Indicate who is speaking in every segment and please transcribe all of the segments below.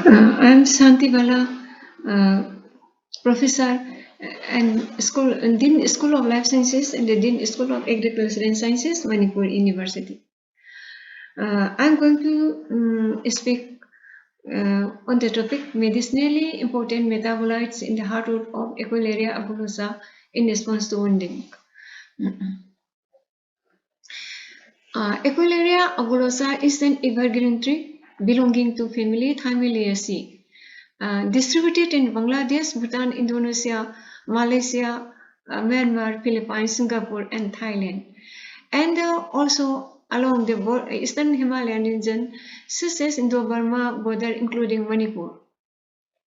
Speaker 1: I am Shanti Bala, professor and Dean School of Life Sciences and the Dean School of Agriculture and Sciences, Manipur University. I am going to speak on the topic medicinally important metabolites in the heartwood of Equilaria abulosa in response to wounding. Equilaria abulosa is an evergreen tree belonging to family Thymilaceae. Distributed in Bangladesh, Bhutan, Indonesia, Malaysia, Myanmar, Philippines, Singapore, and Thailand, and also along the eastern Himalayan region, such as Indo-Burma border, including Manipur.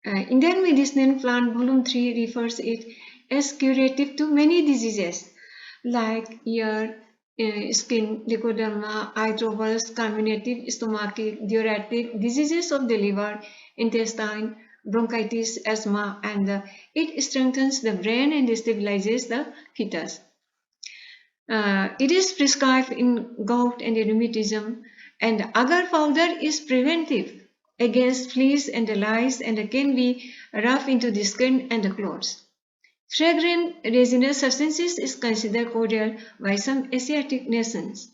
Speaker 1: Indian Medicinal Plant Volume 3 refers it as curative to many diseases like ear, skin, leukoderma, eye troubles, carminative, stomachic, diuretic, diseases of the liver, intestine, bronchitis, asthma, and it strengthens the brain and stabilizes the fetus. It is prescribed in gout and rheumatism, and agar powder is preventive against fleas and lice and can be rubbed into the skin and the clothes. Fragrant resinous substances is considered cordial by some Asiatic nations.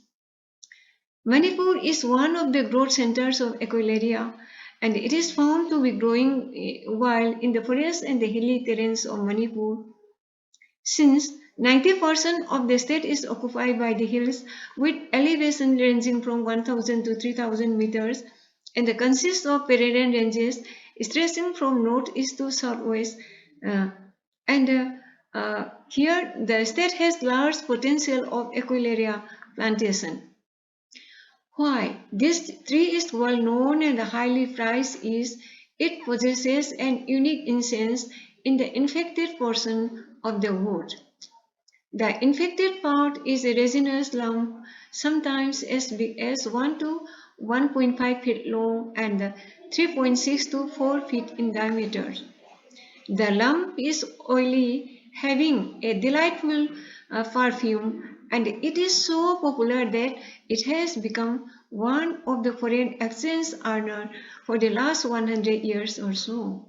Speaker 1: Manipur is one of the growth centers of Equilaria, and it is found to be growing wild in the forests and the hilly terrains of Manipur. Since 90% of the state is occupied by the hills with elevation ranging from 1000 to 3000 meters and consists of perennial ranges stretching from northeast to southwest. Here the state has large potential of Equilaria plantation. Why this tree is well known and highly prized is it possesses an unique incense in the infected portion of the wood. The infected part is a resinous lump, sometimes as big as 1 to 1.5 feet long and 3.6 to 4 feet in diameter. The lump is oily, having a delightful perfume, and it is so popular that it has become one of the foreign exchange earners for the last 100 years or so.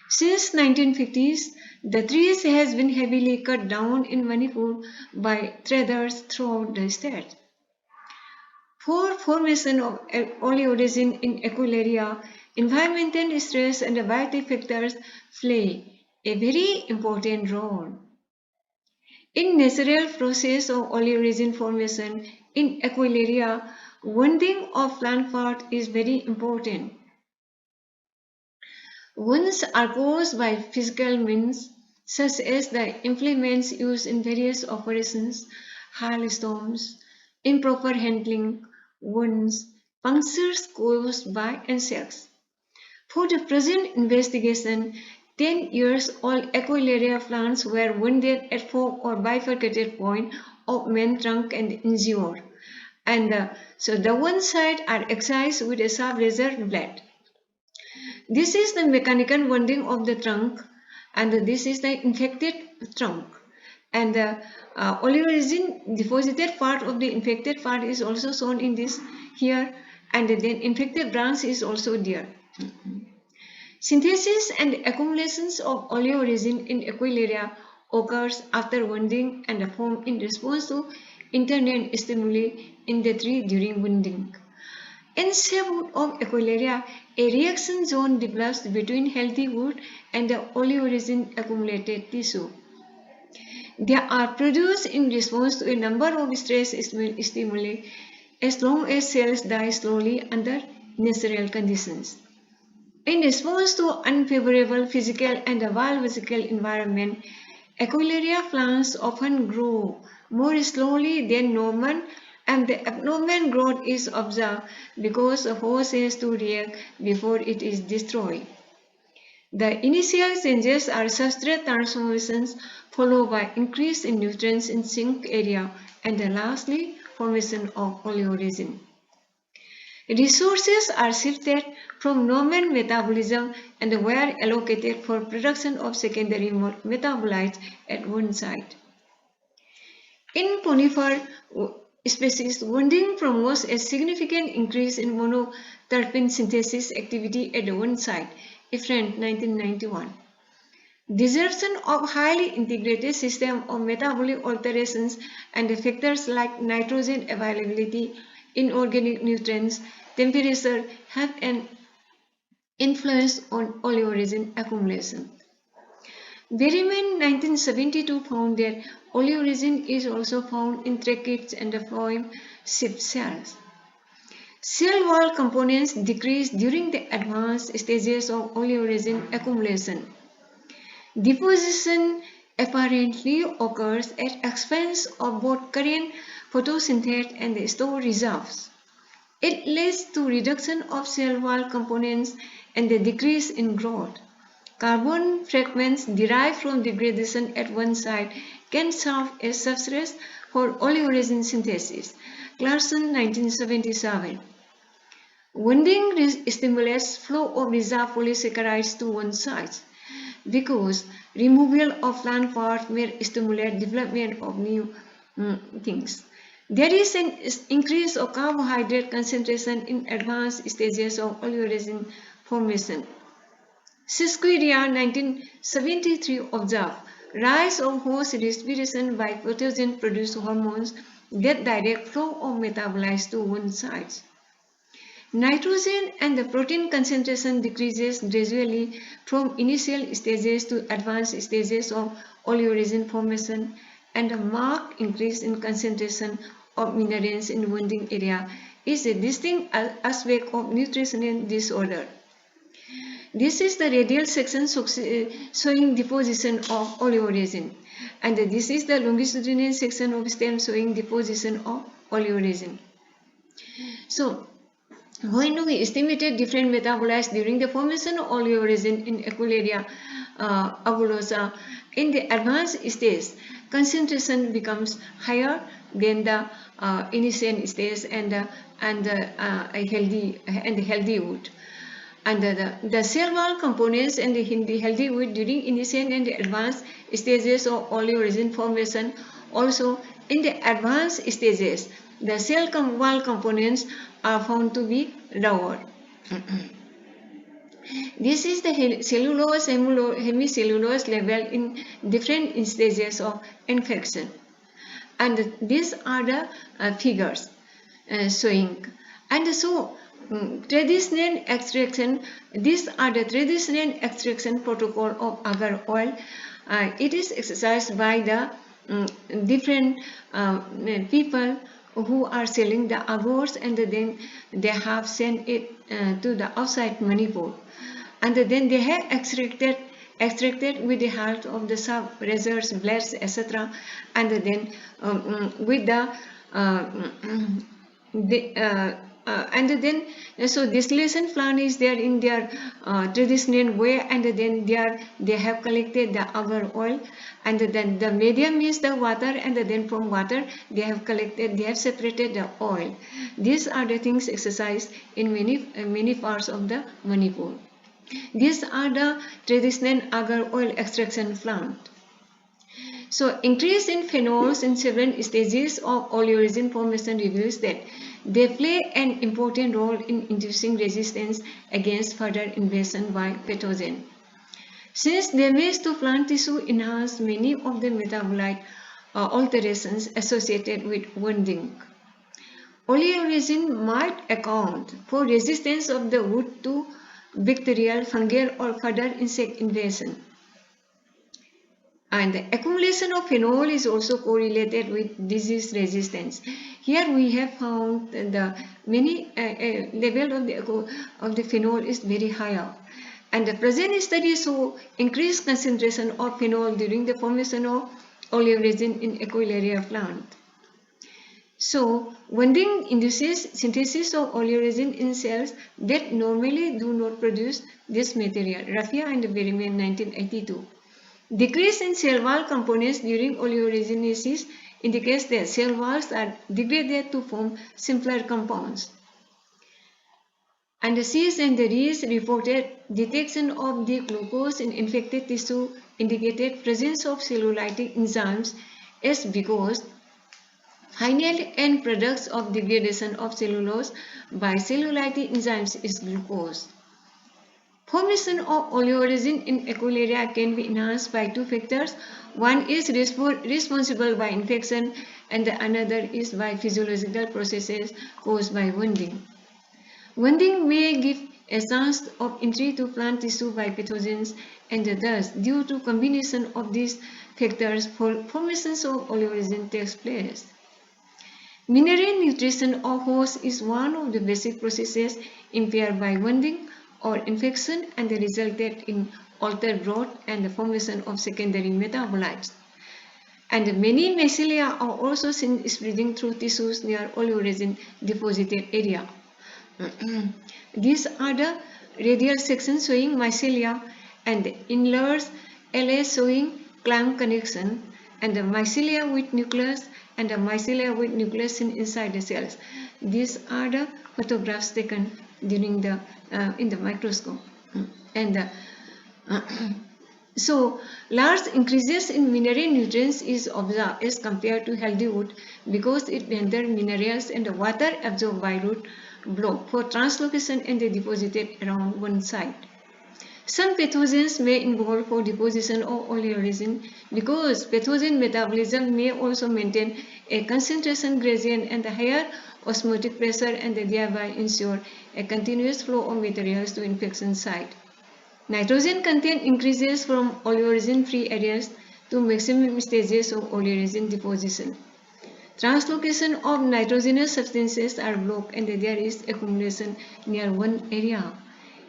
Speaker 1: Since 1950s, the trees has been heavily cut down in Manipur by traders throughout the state. For formation of oleoresin in Equilaria, environmental stress and biotic factors play a very important role. In natural process of oleoresin formation in Equilaria, wounding of plant part is very important. Wounds are caused by physical means such as the implements used in various operations, hailstorms, improper handling, wounds, punctures caused by insects. For the present investigation, 10 years old Equilaria plants were wounded at fork or bifurcated point of main trunk and injured. So the one side are excised with a sharp razor blade. This is the mechanical wounding of the trunk, and this is the infected trunk. And the oleoresin deposited part of the infected part is also shown in this here, and then infected branch is also there. Synthesis and accumulations of oleoresin in Equilaria occurs after wounding and form in response to internal stimuli in the tree during wounding. In sapwood of Equilaria, a reaction zone develops between healthy wood and the oleoresin accumulated tissue. They are produced in response to a number of stress stimuli as long as cells die slowly under natural conditions. In response to unfavorable physical and biological environment, Equilaria plants often grow more slowly than normal, and the abnormal growth is observed because the host has to react before it is destroyed. The initial changes are substrate transformations followed by increase in nutrients in sink area and lastly formation of oleoresin. Resources are shifted from normal metabolism and were allocated for production of secondary metabolites at one site. In conifer, species, wounding promotes a significant increase in monoterpene synthesis activity at one site, Efrant 1991. Disruption of highly integrated system of metabolic alterations and factors like nitrogen availability, inorganic nutrients, temperature have an influence on oleoresin accumulation. Berryman 1972 found that oleoresin is also found in tracheids and phloem sheath cells. Cell wall components decrease during the advanced stages of oleoresin accumulation. Deposition apparently occurs at expense of both current photosynthate and the store reserves. It leads to reduction of cell wall components and the decrease in growth. Carbon fragments derived from degradation at one site can serve as substrates for oleoresin synthesis. Clarkson 1977. Wounding stimulates flow of reserve polysaccharides to one site because removal of plant parts may stimulate development of new things. There is an increase of carbohydrate concentration in advanced stages of oleoresin formation. Sisquidia 1973 observed rise of host respiration by pathogen-produced hormones that direct flow of metabolites to one site. Nitrogen and the protein concentration decreases gradually from initial stages to advanced stages of oleoresin formation, and a marked increase in concentration of minerals in wounding area is a distinct aspect of nutritional disorder. This is the radial section showing deposition of oleoresin, and this is the longitudinal section of stem showing deposition of oleoresin. So, when we estimated different metabolites during the formation of oleoresin in Equilaria abulosa, in the advanced stage, concentration becomes higher than the initial stage and healthy wood. And the cell wall components and the healthy wood during initial and advanced stages of oleoresin formation. Also, in the advanced stages, the cell wall components are found to be lower. This is the cellulose hemicellulose level in different stages of infection, and these are the figures showing. And so, traditional extraction. These are the traditional extraction protocol of agar oil. It is exercised by the different people who are selling the agars, and then they have sent it to the outside Manipur, and then they have extracted with the help of the sub razors, blades, etc., and then with so distillation plant is there in their traditional way, and then they have collected the agar oil, and then the medium is the water, and then from water they have separated the oil. These are the things exercised in many parts of the Manipur. These are the traditional agar oil extraction plant. So, increase in phenols in several stages of oleoresin formation reveals that they play an important role in inducing resistance against further invasion by pathogen. Since damage to plant tissue enhance many of the metabolite alterations associated with wounding, oleoresin might account for resistance of the wood to bacterial, fungal, or further insect invasion. And the accumulation of phenol is also correlated with disease resistance. Here we have found the many level of the phenol is very higher, and the present studies show increased concentration of phenol during the formation of oleoresin in Equilaria plant. So, wounding induces synthesis of oleoresin in cells that normally do not produce this material. Raffia and Berryman 1982. Decrease in cell wall components during oleoresin indicates that cell walls are degraded to form simpler compounds. And the Cs and the Ds reported detection of the glucose in infected tissue indicated presence of cellulitic enzymes, as because Final end products of degradation of cellulose by cellulite enzymes is glucose. Formation of oleoresin in Equularia can be enhanced by two factors. One is responsible by infection and the another is by physiological processes caused by wounding. Wounding may give a chance of entry to plant tissue by pathogens and thus due to combination of these factors formation of oleoresin takes place. Mineral nutrition of host is one of the basic processes impaired by wounding or infection and resulted in altered growth and the formation of secondary metabolites. And many mycelia are also seen spreading through tissues near oleoresin deposited area. These are the radial sections showing mycelia and the inlars LA showing clamp connection and the mycelia with nucleus and the mycelia with nucleus inside the cells. These are the photographs taken during the in the microscope. And so large increases in mineral nutrients is observed as compared to healthy wood because it renders minerals and the water absorbed by root block for translocation and they deposited around one side. Some pathogens may involve for deposition of oleoresin because pathogen metabolism may also maintain a concentration gradient and the higher osmotic pressure and thereby ensure a continuous flow of materials to infection site. Nitrogen content increases from oleoresin-free areas to maximum stages of oleoresin deposition. Translocation of nitrogenous substances are blocked and there is accumulation near one area.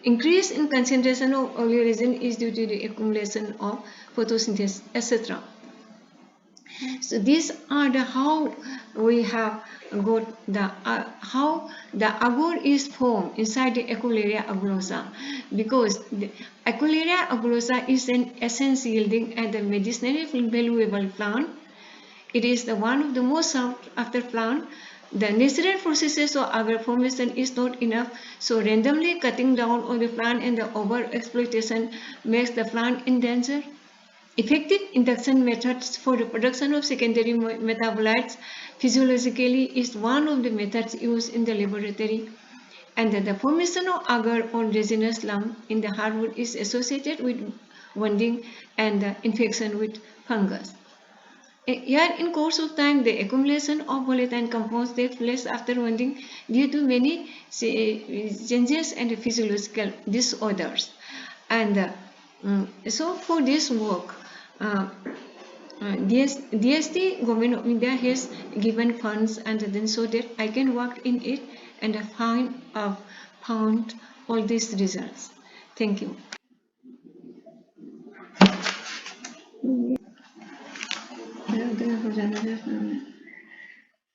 Speaker 1: Increase in concentration of oleoresin is due to the accumulation of photosynthesis, etc. So these are the how we have got the how the agar is formed inside the Equularia agulosa, because the Equularia agulosa is an essence yielding and the medicinally valuable plant. It is the one of the most sought after plant. The natural processes of agar formation is not enough, so randomly cutting down on the plant and the over exploitation makes the plant in danger. Effective induction methods for the production of secondary metabolites physiologically is one of the methods used in the laboratory, and the formation of agar on resinous lump in the hardwood is associated with wounding and the infection with fungus. Here, in course of time, the accumulation of volatile compounds takes place after wounding due to many changes and physiological disorders. And so, for this work, DST Government of India has given funds, and then so that I can work in it and found all these results. Thank you.